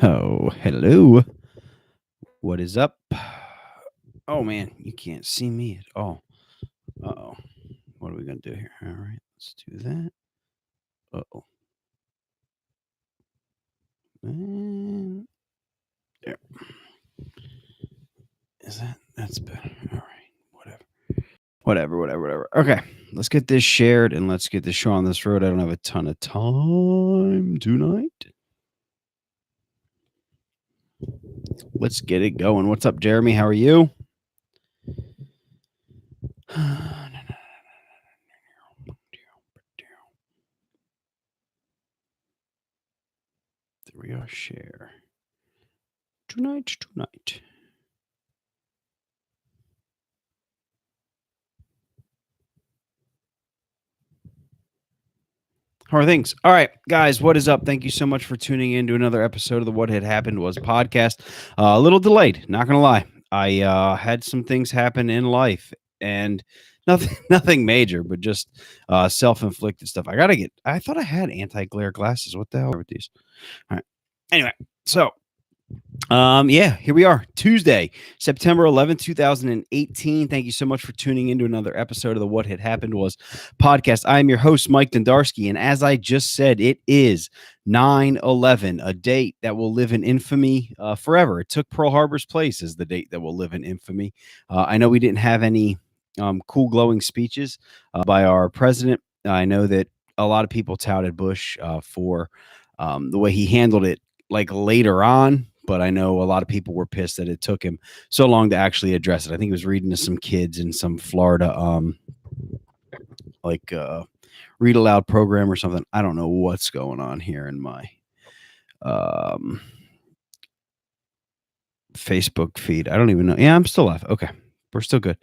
Oh, hello. What is up? Oh man, you can't see me at all. Uh-oh. What are we gonna do here? All right, let's do that. Uh-oh. And there. That's better. All right. Whatever. Okay. Let's get this shared and let's get this show on this road. I don't have a ton of time tonight. Let's get it going. What's up, Jeremy? How are you? There we are. Share. Tonight. How are things? All right, guys, what is up? Thank you so much for tuning in to another episode of the What Had Happened Was podcast. A little delayed, not going to lie. I had some things happen in life and nothing major, but just self-inflicted stuff. I thought I had anti-glare glasses. What the hell are with these? All right. Anyway, so here we are, Tuesday, September 11th, 2018. Thank you so much for tuning into another episode of the What Had Happened Was podcast. I am your host, Mike Dendarski, and as I just said, it is 9/11, a date that will live in infamy forever. It took Pearl Harbor's place as the date that will live in infamy. I know we didn't have any cool, glowing speeches by our president. I know that a lot of people touted Bush for the way he handled it, like later on. But I know a lot of people were pissed that it took him so long to actually address it. I think he was reading to some kids in some Florida, read aloud program or something. I don't know what's going on here in my Facebook feed. I don't even know. Yeah, I'm still live. Okay, we're still good.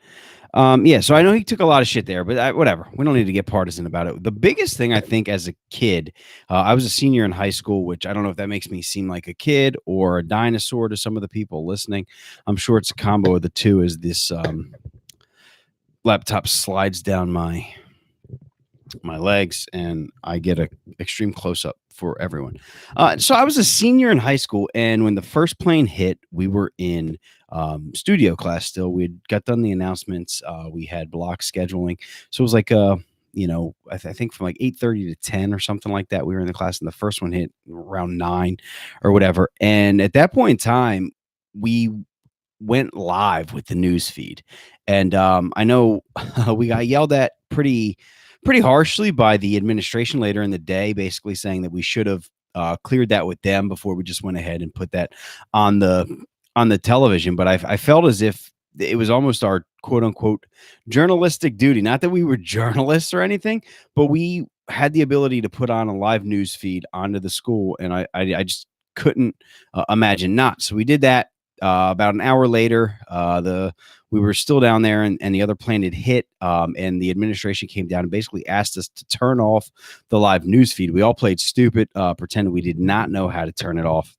So I know he took a lot of shit there, but whatever. We don't need to get partisan about it. The biggest thing I think as a kid, I was a senior in high school, which I don't know if that makes me seem like a kid or a dinosaur to some of the people listening. I'm sure it's a combo of the two as this laptop slides down my legs and I get a extreme close up for everyone. So I was a senior in high school, and when the first plane hit, we were in studio class still. We had got done the announcements. We had block scheduling. So it was like I think from like 8:30 to 10 or something like that. We were in the class, and the first one hit around 9 or whatever. And at that point in time, we went live with the news feed. And I know we got yelled at pretty harshly by the administration later in the day, basically saying that we should have cleared that with them before we just went ahead and put that on the television. But I felt as if it was almost our quote unquote journalistic duty. Not that we were journalists or anything, but we had the ability to put on a live news feed onto the school, and I just couldn't imagine not. So we did that. About an hour later, we were still down there, and the other plane had hit, and the administration came down and basically asked us to turn off the live news feed. We all played stupid, pretended we did not know how to turn it off,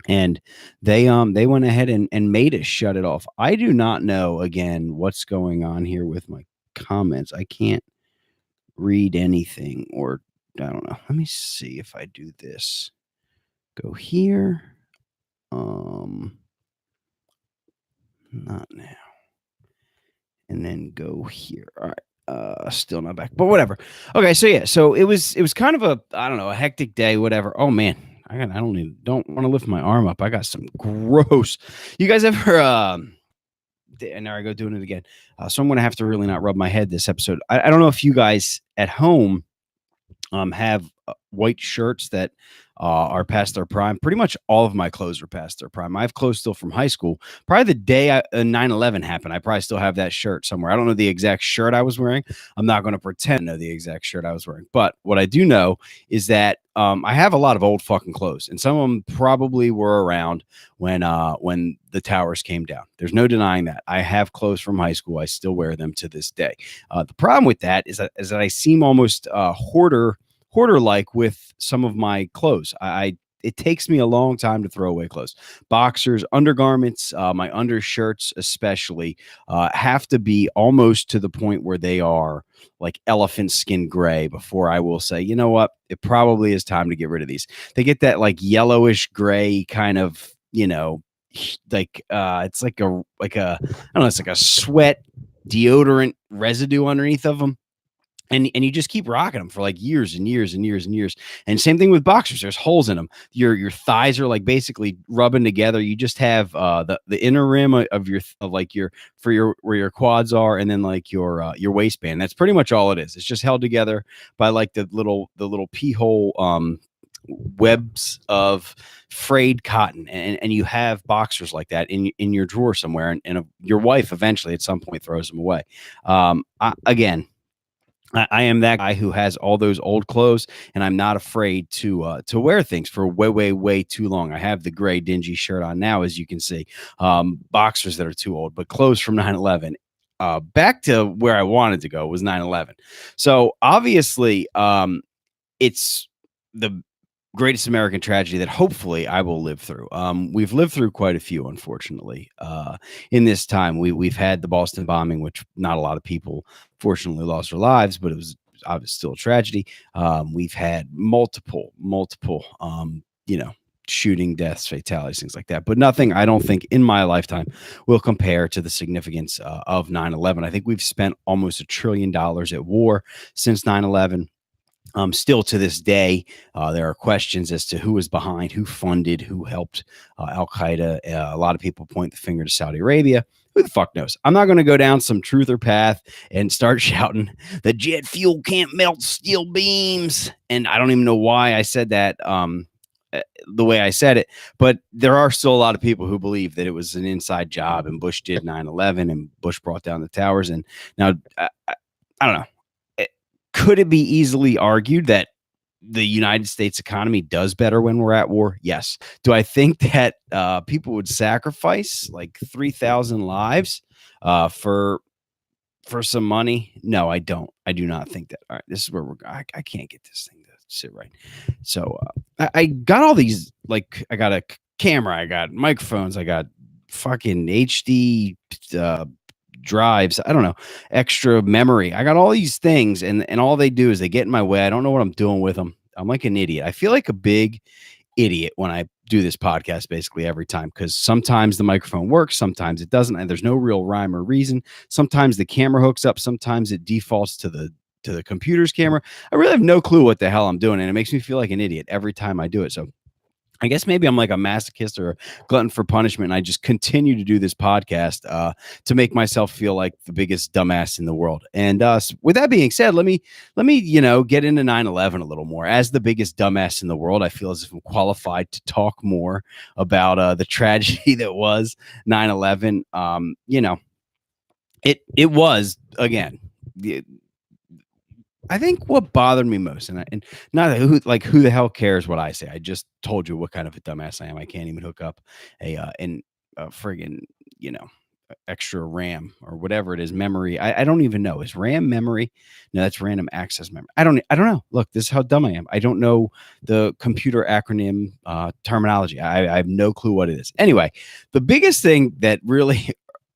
and they went ahead and made us shut it off. I do not know again what's going on here with my comments. I can't read anything, or I don't know. Let me see if I do this. Go here. Not now. And then go here. All right. Still not back, but whatever. Okay, so it was kind of a hectic day, whatever. Oh man, I don't want to lift my arm up. I got some gross. You guys ever and there I go doing it again. So I'm gonna have to really not rub my head this episode. I don't know if you guys at home have white shirts that are past their prime. Pretty much all of my clothes are past their prime. I have clothes still from high school. Probably the day 9/11 happened, I probably still have that shirt somewhere. I don't know the exact shirt I was wearing. I'm not going to pretend to know the exact shirt I was wearing. But what I do know is that I have a lot of old fucking clothes, and some of them probably were around when the towers came down. There's no denying that. I have clothes from high school. I still wear them to this day. The problem with that is that I seem almost hoarder-like with some of my clothes. I it takes me a long time to throw away clothes. Boxers, undergarments, my undershirts especially, have to be almost to the point where they are like elephant skin gray before I will say, you know what, it probably is time to get rid of these. They get that like yellowish gray kind of, like it's like a I don't know, it's like a sweat deodorant residue underneath of them. And you just keep rocking them for like years and years and years and years. And same thing with boxers. There's holes in them. Your thighs are like basically rubbing together. You just have the inner rim of your for your where your quads are, and then like your waistband. That's pretty much all it is. It's just held together by like the little pee hole webs of frayed cotton, and you have boxers like that in your drawer somewhere, and your wife eventually at some point throws them away. Again, I am that guy who has all those old clothes, and I'm not afraid to wear things for way, way, way too long. I have the gray dingy shirt on now, as you can see, boxers that are too old, but clothes from 9/11. Back to where I wanted to go was 9/11. So obviously, it's the greatest American tragedy that hopefully I will live through. We've lived through quite a few, unfortunately. In this time, we've had the Boston bombing, which not a lot of people fortunately lost their lives, but it was obviously still a tragedy. We've had multiple, shooting deaths, fatalities, things like that. But nothing, I don't think, in my lifetime will compare to the significance of 9/11. I think we've spent almost $1 trillion at war since 9/11. Still to this day, there are questions as to who was behind, who funded, who helped Al Qaeda. A lot of people point the finger to Saudi Arabia. Who the fuck knows? I'm not going to go down some truther path and start shouting that jet fuel can't melt steel beams. And I don't even know why I said that the way I said it. But there are still a lot of people who believe that it was an inside job and Bush did 9/11 and Bush brought down the towers. And now, I don't know. Could it be easily argued that the United States economy does better when we're at war? Yes. Do I think that people would sacrifice like 3,000 lives for some money? No, I don't. I do not think that. All right, this is where I can't get this thing to sit right. So I got all these, like, I got a camera, I got microphones, I got fucking HD drives, I don't know, extra memory. I got all these things, and all they do is they get in my way. I don't know what I'm doing with them. I'm like an idiot. I feel like a big idiot when I do this podcast basically every time, because sometimes the microphone works, sometimes it doesn't, and there's no real rhyme or reason. Sometimes the camera hooks up, sometimes it defaults to the computer's camera. I really have no clue what the hell I'm doing, and it makes me feel like an idiot every time I do it. So I guess maybe I'm like a masochist or a glutton for punishment. And I just continue to do this podcast to make myself feel like the biggest dumbass in the world. And with that being said, let me get into 9/11 a little more. As the biggest dumbass in the world, I feel as if I'm qualified to talk more about the tragedy that was 9/11. It was, again, I think what bothered me most, and not who the hell cares what I say. I just told you what kind of a dumbass I am. I can't even hook up a friggin' extra RAM or whatever it is, memory. I don't even know. Is RAM memory? No, that's random access memory. I don't know. Look, this is how dumb I am. I don't know the computer acronym terminology. I have no clue what it is. Anyway, the biggest thing that really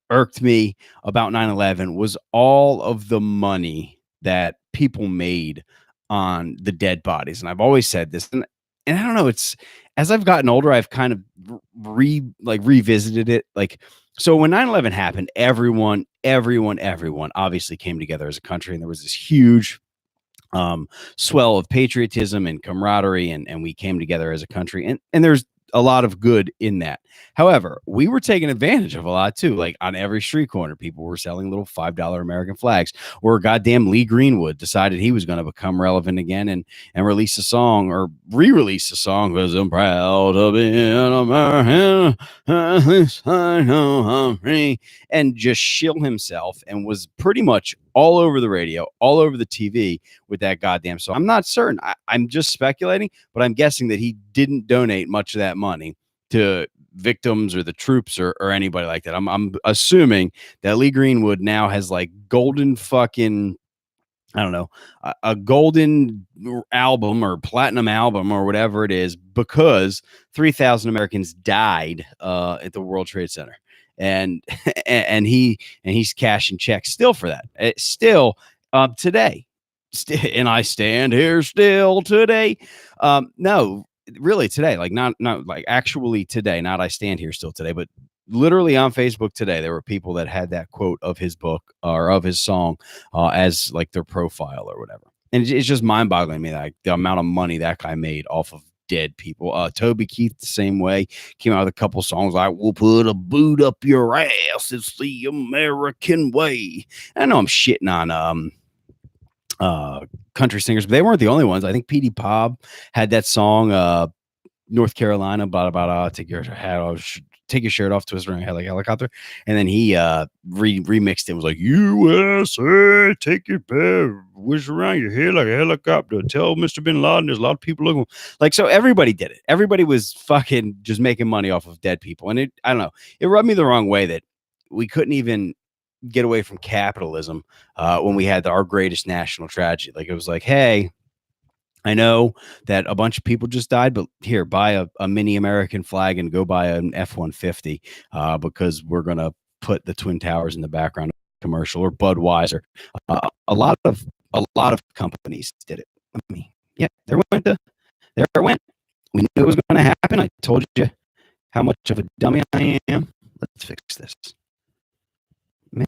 irked me about 9/11 was all of the money that people made on the dead bodies. And I've always said this, and I don't know, it's, as I've gotten older, I've kind of revisited it. Like, so when 9/11 happened, everyone obviously came together as a country, and there was this huge swell of patriotism and camaraderie, and we came together as a country, and there's a lot of good in that. However, we were taking advantage of a lot too. Like on every street corner, people were selling little $5 American flags, or goddamn Lee Greenwood decided he was going to become relevant again and release a song, or re-release a song, because I'm proud to be an American, at least I know I'm free, and just shill himself, and was pretty much all over the radio, all over the TV with that goddamn song. I'm not certain. I'm just speculating, but I'm guessing that he didn't donate much of that money to victims or the troops or anybody like that. I'm assuming that Lee Greenwood now has like golden fucking I don't know, a golden album or platinum album or whatever it is because 3,000 Americans died at the World Trade Center. And and he's cashing checks still for that. It's still today. And I stand here still today. No, really today, like not like actually today, not I stand here still today, but literally on Facebook today, there were people that had that quote of his book or of his song as like their profile or whatever. And it's just mind boggling to me, like the amount of money that guy made off of dead people. Toby Keith, the same way, came out with a couple songs like "We'll put a boot up your ass. It's the American way." I know I'm shitting on country singers, but they weren't the only ones. I think Petey Bob had that song, North Carolina, about take your hat off, take your shirt off, twist around your head like a helicopter. And then he remixed it. It was like, USA, take your bed, wish around your head like a helicopter. Tell Mr. Bin Laden there's a lot of people looking. Like, so everybody did it. Everybody was fucking just making money off of dead people. And I don't know, it rubbed me the wrong way that we couldn't even get away from capitalism when we had our greatest national tragedy. Like, it was like, hey, I know that a bunch of people just died, but here, buy a mini American flag and go buy an F-150 because we're going to put the Twin Towers in the background of the commercial, or Budweiser. A lot of companies did it. I mean, yeah, there it went. We knew it was going to happen. I told you how much of a dummy I am. Let's fix this.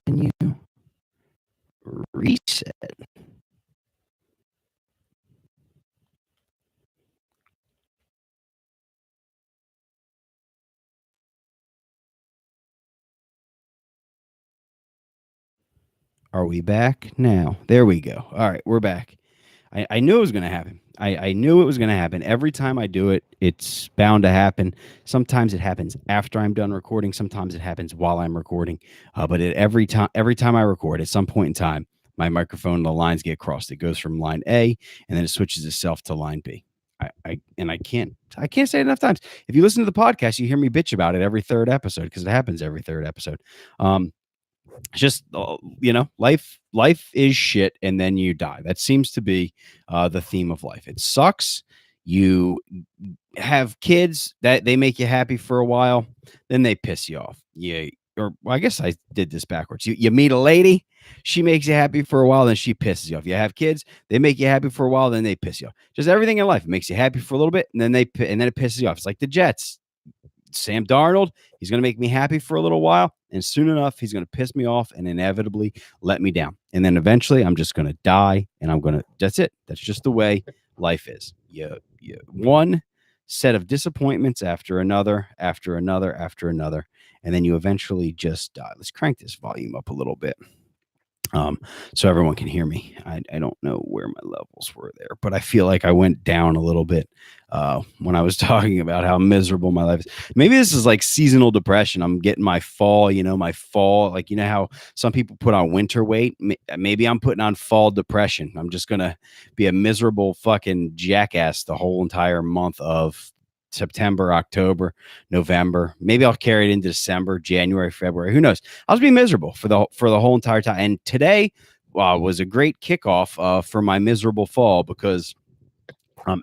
Menu reset. Are we back now? There we go. All right, we're back. I knew it was going to happen. I knew it was going to happen. Every time I do it, it's bound to happen. Sometimes it happens after I'm done recording. Sometimes it happens while I'm recording. But every time I record, at some point in time, my microphone, the lines get crossed. It goes from line A, and then it switches itself to line B. I can't say it enough times. If you listen to the podcast, you hear me bitch about it every third episode because it happens every third episode. Just life is shit, and then you die. That seems to be the theme of life. It sucks. You have kids that they make you happy for a while, then they piss you off. I guess I did this backwards. You meet a lady, she makes you happy for a while, then she pisses you off. You have kids, they make you happy for a while, then they piss you off. Just everything in life, it makes you happy for a little bit, and then it pisses you off. It's like the Jets. Sam Darnold, he's going to make me happy for a little while, and soon enough, he's going to piss me off and inevitably let me down. And then eventually, I'm just going to die, and that's it. That's just the way life is. One set of disappointments after another, after another, after another, and then you eventually just die. Let's crank this volume up a little bit. So everyone can hear me. I don't know where my levels were there, but I feel like I went down a little bit when I was talking about how miserable my life is. Maybe this is like seasonal depression. I'm getting my fall, like, how some people put on winter weight. Maybe I'm putting on fall depression. I'm just going to be a miserable fucking jackass the whole entire month of September, October, November. Maybe I'll carry it into December, January, February. Who knows? I'll just be miserable for the whole entire time. And today was a great kickoff for my miserable fall because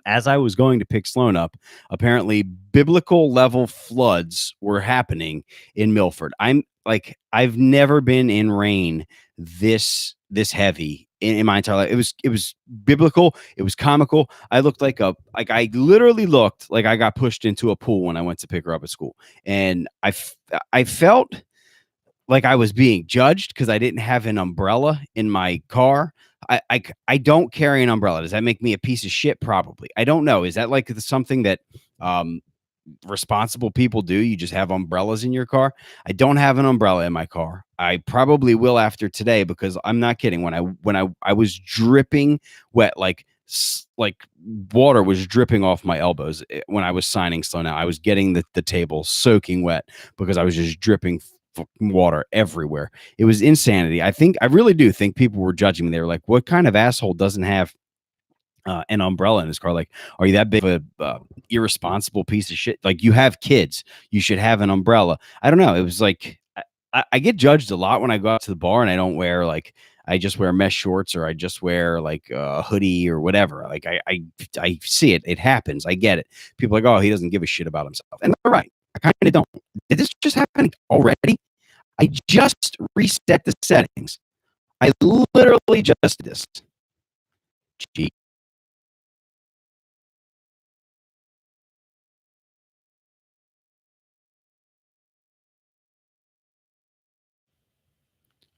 as I was going to pick Sloan up, apparently biblical level floods were happening in Milford. I've never been in rain this heavy in my entire life. It was biblical. It was comical. I literally looked like I got pushed into a pool when I went to pick her up at school. And I felt like I was being judged because I didn't have an umbrella in my car. I don't carry an umbrella. Does that make me a piece of shit? Probably. I don't know. Is that like something that responsible people do? You just have umbrellas in your car? I don't have an umbrella in my car. I probably will after today because I'm not kidding. When I was dripping wet, like water was dripping off my elbows when I was signing Sloan out. I was getting the table soaking wet because I was just dripping water everywhere. It was insanity. I really do think people were judging me. They were like, what kind of asshole doesn't have an umbrella in his car? Like, are you that big of a irresponsible piece of shit? Like, you have kids, you should have an umbrella. I don't know. It was like I get judged a lot when I go out to the bar and I don't wear like I just wear mesh shorts or I just wear like a hoodie or whatever. Like I see it. It happens. I get it. People are like, oh, he doesn't give a shit about himself. And they're right. I kind of don't. Did this just happen already? I just reset the settings. I literally just did this. Gee.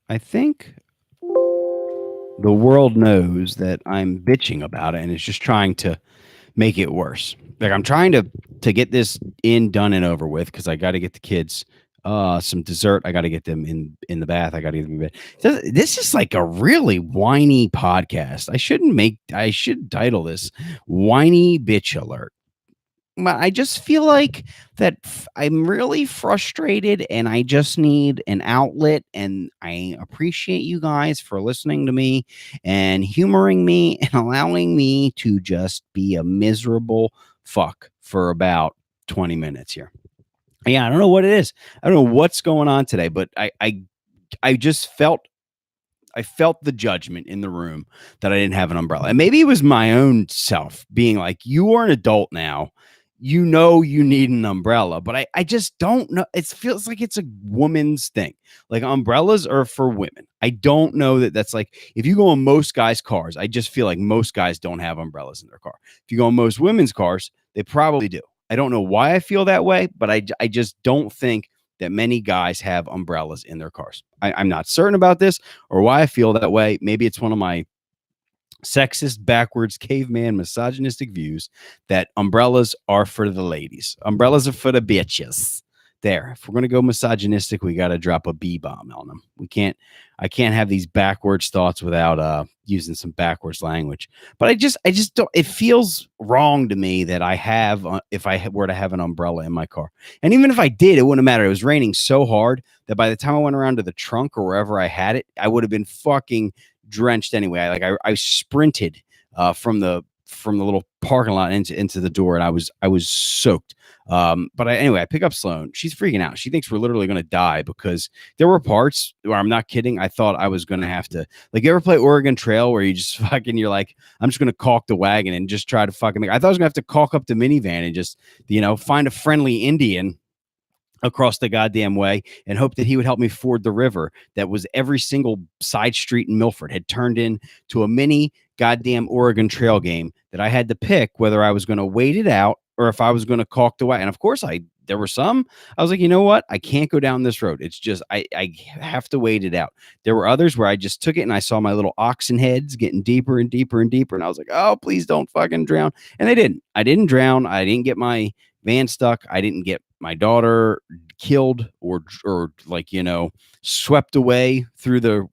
I think the world knows that I'm bitching about it and it's just trying to make it worse. Like I'm trying to get this done and over with because I got to get the kids some dessert. I got to get them in the bath. I got to get them in bed. This is like a really whiny podcast. I should title this "Whiny Bitch Alert." I just feel like that I'm really frustrated and I just need an outlet. And I appreciate you guys for listening to me and humoring me and allowing me to just be a miserable fuck for about 20 minutes here. Yeah, I don't know what it is. I don't know what's going on today, but I just I felt the judgment in the room that I didn't have an umbrella. And maybe it was my own self being like, you are an adult now. You know you need an umbrella, but I just don't know. It feels like it's a woman's thing. Like umbrellas are for women. I don't know that that's like if you go on most guys' cars, I just feel like most guys don't have umbrellas in their car. If you go on most women's cars, they probably do. I don't know why I feel that way, but I just don't think that many guys have umbrellas in their cars. I'm not certain about this or why I feel that way. Maybe it's one of my sexist, backwards, caveman, misogynistic views that umbrellas are for the ladies. Umbrellas are for the bitches. There. If we're going to go misogynistic, we got to drop a B bomb on them. I can't have these backwards thoughts without using some backwards language. But I just don't, it feels wrong to me that I have, if I were to have an umbrella in my car. And even if I did, it wouldn't matter. It was raining so hard that by the time I went around to the trunk or wherever I had it, I would have been fucking drenched anyway. I sprinted from the little parking lot into the door, and I was soaked. But anyway, I pick up Sloan. She's freaking out. She thinks we're literally going to die because there were parts where I'm not kidding. I thought I was going to have to, like, you ever play Oregon Trail where you just fucking, you're like, I'm just going to caulk the wagon and just try to fucking I thought I was going to have to caulk up the minivan and just, find a friendly Indian across the goddamn way and hope that he would help me ford the river that was every single side street in Milford had turned into a mini goddamn Oregon Trail game that I had to pick whether I was going to wait it out or if I was going to caulk the way. And of course there were some, I was like, you know what? I can't go down this road. It's just, I have to wait it out. There were others where I just took it and I saw my little oxen heads getting deeper and deeper and deeper. And I was like, oh, please don't fucking drown. And they didn't. I didn't drown. I didn't get my van stuck. I didn't get my daughter killed or like, swept away through the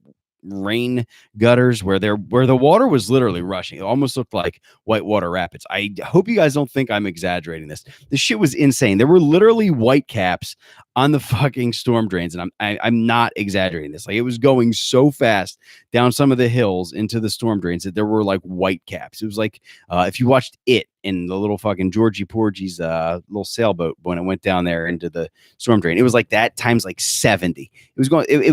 rain gutters where the water was literally rushing. It almost looked like whitewater rapids. I hope you guys don't think I'm exaggerating this. This shit was insane. There were literally white caps on the fucking storm drains, and I'm not exaggerating this. Like, it was going so fast down some of the hills into the storm drains that there were like white caps. It was like if you watched it in the little fucking Georgie Porgy's little sailboat when it went down there into the storm drain. It was like that times like 70. It was going. It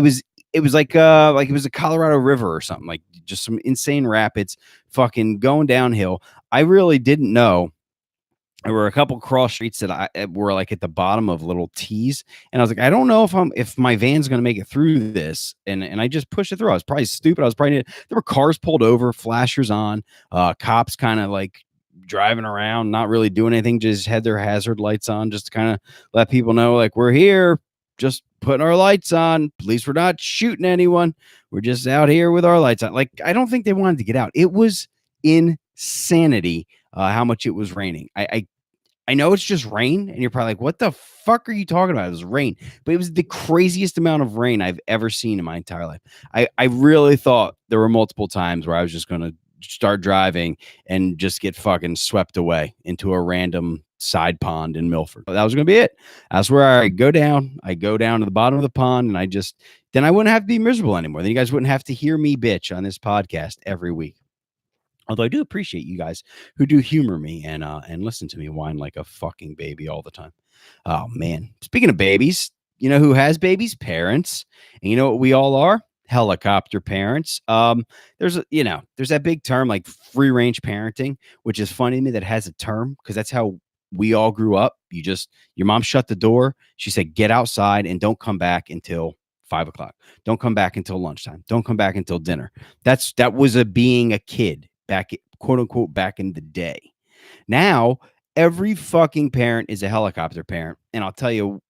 was like it was a Colorado River or something, like just some insane rapids fucking going downhill. I really didn't know. There were a couple cross streets that were like at the bottom of little T's, and I was like, I don't know if my van's going to make it through this, and I just pushed it through. I was probably stupid. There were cars pulled over, flashers on, cops kind of like driving around, not really doing anything, just had their hazard lights on, just to kind of let people know, like, we're here, just putting our lights on. Police, we're not shooting anyone. We're just out here with our lights on. Like, I don't think they wanted to get out. It was insanity how much it was raining. I know it's just rain, and you're probably like, what the fuck are you talking about? It was rain, but it was the craziest amount of rain I've ever seen in my entire life. I really thought there were multiple times where I was just going to start driving and just get fucking swept away into a random side pond in Milford. That was going to be it. That's where I go down. I go down to the bottom of the pond, and then I wouldn't have to be miserable anymore. Then you guys wouldn't have to hear me bitch on this podcast every week. Although I do appreciate you guys who do humor me and listen to me whine like a fucking baby all the time. Oh, man. Speaking of babies, you know who has babies? Parents. And you know what we all are? helicopter parents. There's that big term like free range parenting, which is funny to me that has a term because that's how we all grew up. Your mom shut the door. She said, get outside and don't come back until 5 o'clock. Don't come back until lunchtime. Don't come back until dinner. That was a being a kid quote unquote back in the day. Now, every fucking parent is a helicopter parent. And I'll tell you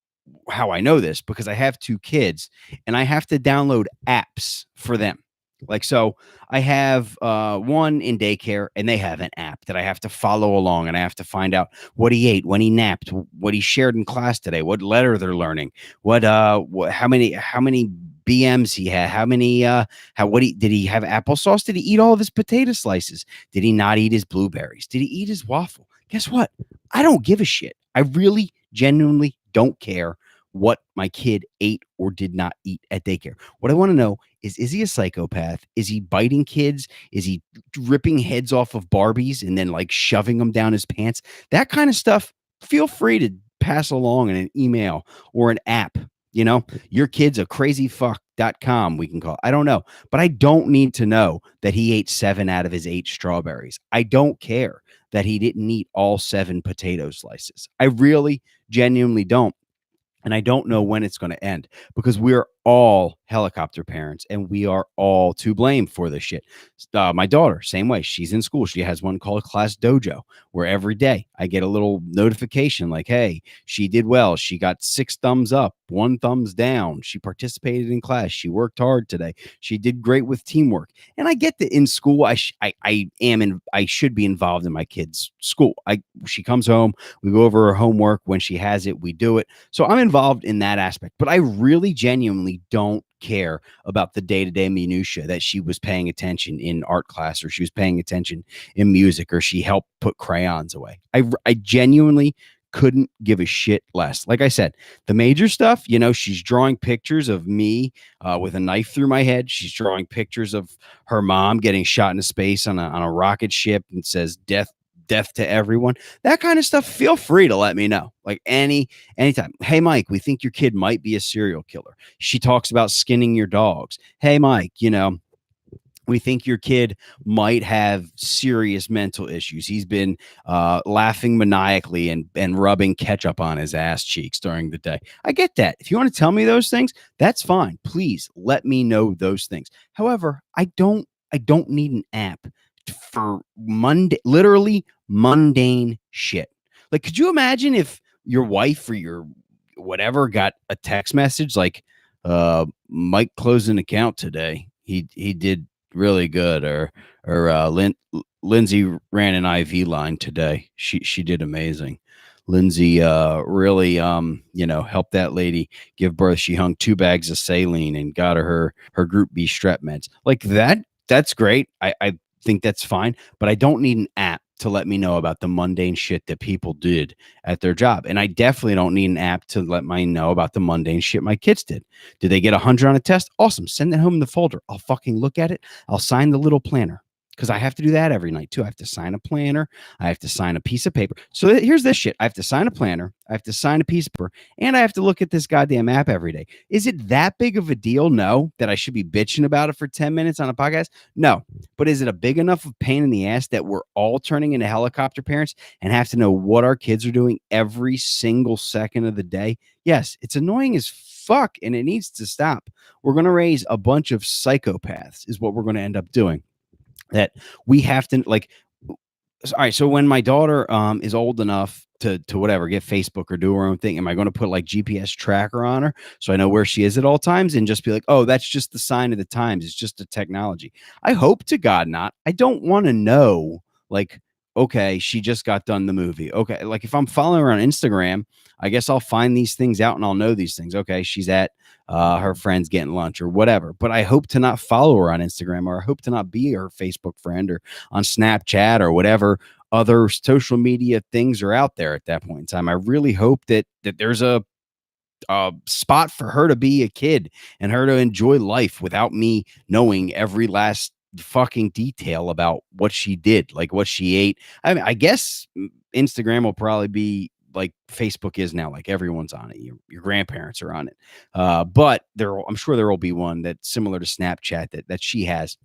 how I know this because I have two kids and I have to download apps for them. Like, so I have one in daycare and they have an app that I have to follow along and I have to find out what he ate, when he napped, what he shared in class today, what letter they're learning, how many BMs he had, did he have applesauce? Did he eat all of his potato slices? Did he not eat his blueberries? Did he eat his waffle? Guess what? I don't give a shit. I really genuinely don't care what my kid ate or did not eat at daycare. What I want to know is he a psychopath? Is he biting kids? Is he ripping heads off of Barbies and then like shoving them down his pants? That kind of stuff, feel free to pass along in an email or an app. Your kid's a crazyfuck.com, we can call it. I don't know. But I don't need to know that he ate 7 out of his 8 strawberries. I don't care that he didn't eat all 7 potato slices. I really genuinely don't. And I don't know when it's going to end because we're all helicopter parents and we are all to blame for this shit. My daughter, same way. She's in school. She has one called Class Dojo where every day I get a little notification like, hey, she did well. She got 6 thumbs up, 1 thumbs down. She participated in class. She worked hard today. She did great with teamwork. And I get that in school, I should be involved in my kid's school. She comes home. We go over her homework. When she has it, we do it. So I'm involved in that aspect, but I really genuinely don't care about the day-to-day minutia that she was paying attention in art class or she was paying attention in music or she helped put crayons away. I genuinely couldn't give a shit less. Like I said, the major stuff, she's drawing pictures of me with a knife through my head. She's drawing pictures of her mom getting shot into space on a rocket ship and says death to everyone. That kind of stuff, feel free to let me know. Like anytime. Hey, Mike, we think your kid might be a serial killer. She talks about skinning your dogs. Hey, Mike, we think your kid might have serious mental issues. He's been laughing maniacally and rubbing ketchup on his ass cheeks during the day. I get that. If you want to tell me those things, that's fine. Please let me know those things. However, I don't need an app for literally mundane shit. Like, could you imagine if your wife or your whatever got a text message like, Mike closed an account today. He did really good. Or Lindsay ran an IV line today. She did amazing. Lindsay really helped that lady give birth. She hung 2 bags of saline and got her Group B strep meds. Like that's great. I think that's fine, but I don't need an app to let me know about the mundane shit that people did at their job. And I definitely don't need an app to let me know about the mundane shit my kids did. Did they get 100 on a test? Awesome. Send it home in the folder. I'll fucking look at it. I'll sign the little planner because I have to do that every night too. I have to sign a planner. I have to sign a piece of paper. So here's this shit. I have to sign a planner. I have to sign a piece of paper and I have to look at this goddamn app every day. Is it that big of a deal? No. That I should be bitching about it for 10 minutes on a podcast? No. But is it a big enough of pain in the ass that we're all turning into helicopter parents and have to know what our kids are doing every single second of the day? Yes, it's annoying as fuck and it needs to stop. We're going to raise a bunch of psychopaths is what we're going to end up doing. That we have to all right. So when my daughter is old enough to whatever, get Facebook or do her own thing, am I going to put like GPS tracker on her so I know where she is at all times and just be like, oh, that's just the sign of the times. It's just a technology. I hope to God not. I don't want to know like, okay, she just got done the movie. Okay. Like if I'm following her on Instagram, I guess I'll find these things out and I'll know these things. Okay. She's at her friends getting lunch or whatever, but I hope to not follow her on Instagram or I hope to not be her Facebook friend or on Snapchat or whatever other social media things are out there at that point in time. I really hope that there's a spot for her to be a kid and her to enjoy life without me knowing every last fucking detail about what she did, like what she ate. I mean, I guess Instagram will probably be like Facebook is now. Like everyone's on it. Your grandparents are on it. But I'm sure there will be one that's similar to Snapchat that she has.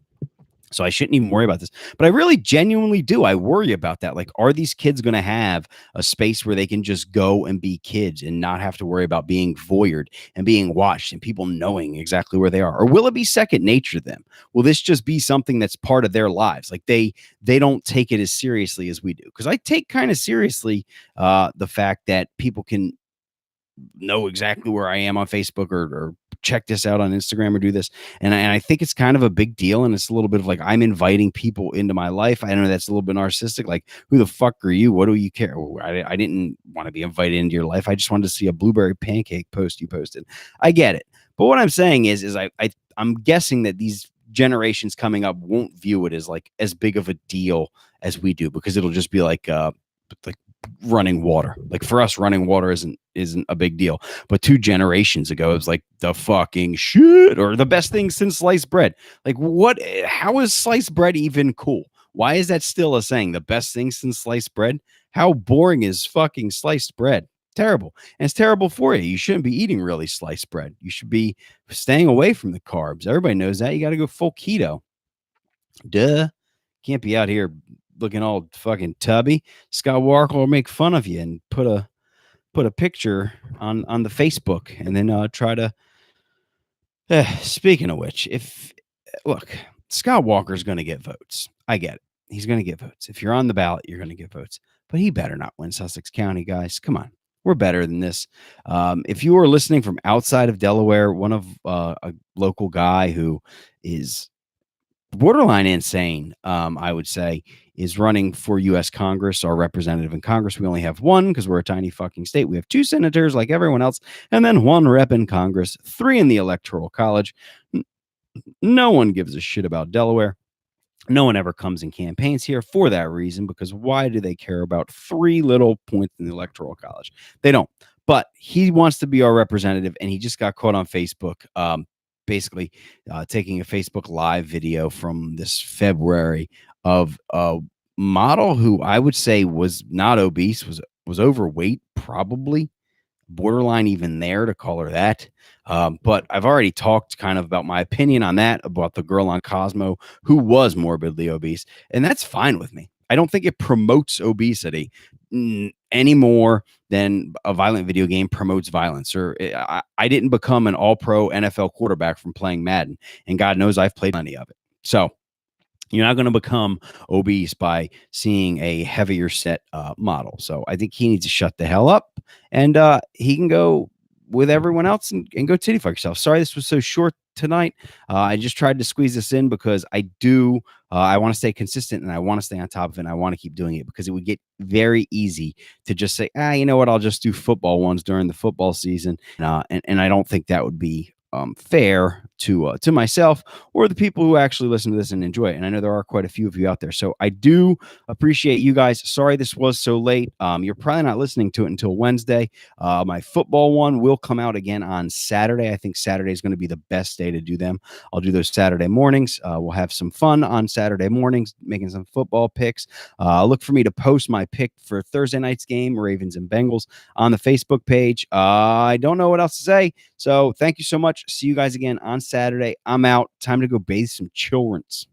So I shouldn't even worry about this. But I really genuinely do. I worry about that. Like, are these kids going to have a space where they can just go and be kids and not have to worry about being voyeured and being watched and people knowing exactly where they are? Or will it be second nature to them? Will this just be something that's part of their lives? Like they don't take it as seriously as we do. Because I take kind of seriously the fact that people can know exactly where I am on Facebook or check this out on Instagram or do this. And I think it's kind of a big deal. And it's a little bit of like, I'm inviting people into my life. I know that's a little bit narcissistic. Like, who the fuck are you? What do you care? I didn't want to be invited into your life. I just wanted to see a blueberry pancake post you posted. I get it. But what I'm saying is I'm guessing that these generations coming up won't view it as like as big of a deal as we do, because it'll just be like running water. Like for us, running water isn't a big deal. But 2 generations ago, it was like the fucking shit or the best thing since sliced bread. Like what? How is sliced bread even cool? Why is that still a saying? The best thing since sliced bread? How boring is fucking sliced bread? Terrible. And it's terrible for you. You shouldn't be eating really sliced bread. You should be staying away from the carbs. Everybody knows that. You got to go full keto. Duh. Can't be out here looking all fucking tubby. Scott Walker will make fun of you and put a picture on the Facebook and then try to. Speaking of which, look, Scott Walker's going to get votes. I get it. He's going to get votes. If you're on the ballot, you're going to get votes. But he better not win Sussex County, guys. Come on. We're better than this. If you are listening from outside of Delaware, one of a local guy who is borderline insane, I would say, is running for U.S. Congress, our representative in Congress. We only have one because we're a tiny fucking state. We have 2 senators like everyone else, and then 1 rep in Congress, 3 in the Electoral College. No one gives a shit about Delaware. No one ever comes in campaigns here for that reason, because why do they care about 3 little points in the Electoral College? They don't. But he wants to be our representative, and he just got caught on Facebook basically taking a Facebook Live video from this February of a model who I would say was not obese, was overweight, probably borderline even there to call her that. But I've already talked kind of about my opinion on that, about the girl on Cosmo who was morbidly obese, and that's fine with me. I don't think it promotes obesity any more than a violent video game promotes violence. Or I didn't become an all-pro NFL quarterback from playing Madden, and God knows I've played plenty of it. So you're not going to become obese by seeing a heavier set model. So I think he needs to shut the hell up, and he can go with everyone else and go titty fuck yourself. Sorry this was so short tonight. I just tried to squeeze this in because I want to stay consistent, and I want to stay on top of it, and I want to keep doing it, because it would get very easy to just say, you know what, I'll just do football ones during the football season. And I don't think that would be fair to myself or the people who actually listen to this and enjoy it. And I know there are quite a few of you out there, so I do appreciate you guys. Sorry this was so late. You're probably not listening to it until Wednesday. My football one will come out again on Saturday. I think Saturday is going to be the best day to do them. I'll do those Saturday mornings. We'll have some fun on Saturday mornings making some football picks. Look for me to post my pick for Thursday night's game, Ravens and Bengals, on the Facebook page. I don't know what else to say, so thank you so much. See you guys again on Saturday. I'm out. Time to go bathe some childrens.